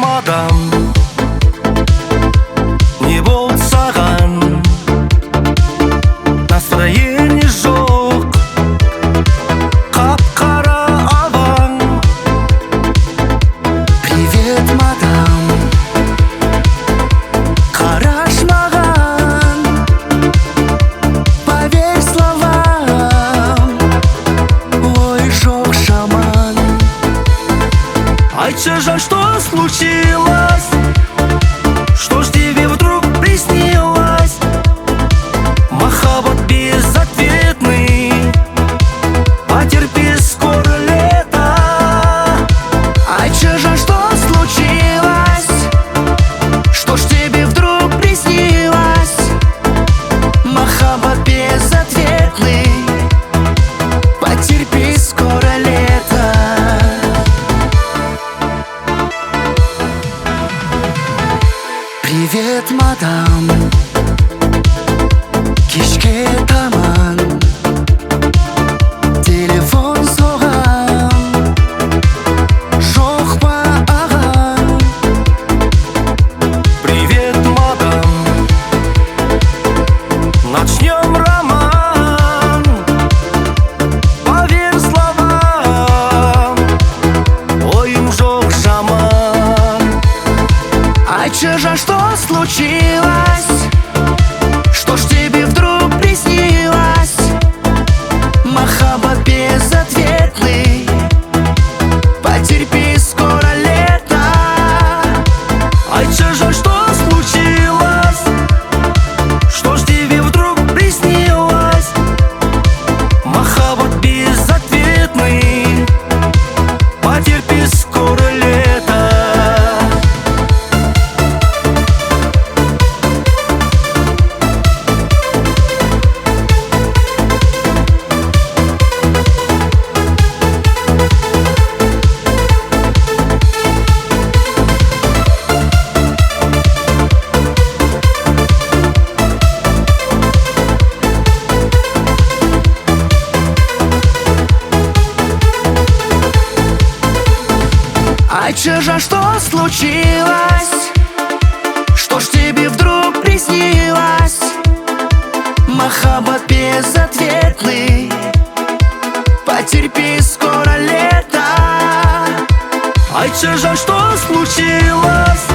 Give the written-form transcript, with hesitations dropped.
мадам, не бол саған настроение жоқ, қап-қара алаң. Привет, мадам, қараш маған, поверь словам, ой, жоқ жаман. Айтшы, жан, что случилось? Что ж тебе вдруг приснилось? Махаббат безответный, потерпи, скоро лето. Айтшы, жан, что случилось? Что ж тебе вдруг приснилось? Махаббат безответный, потерпи, скоро лето. Привет, мадам, кешке таман телефон соғам, жоқ па ағам? Привет, мадам, начнем роман. Поверь словам, ойым жоқ жаман. Айтшы, жан, что случилось? Что ж тебе вдруг приснилось? Махаббат безответный, потерпи, скоро лето. Айтшы, жан, что случилось? Что ж тебе вдруг приснилось? Махаббат безответный, потерпи, скоро лето. Айтшы, жан, что случилось? Что ж тебе вдруг приснилось? Махаббат безответный, потерпи, скоро лето. Айтшы, жан, что случилось?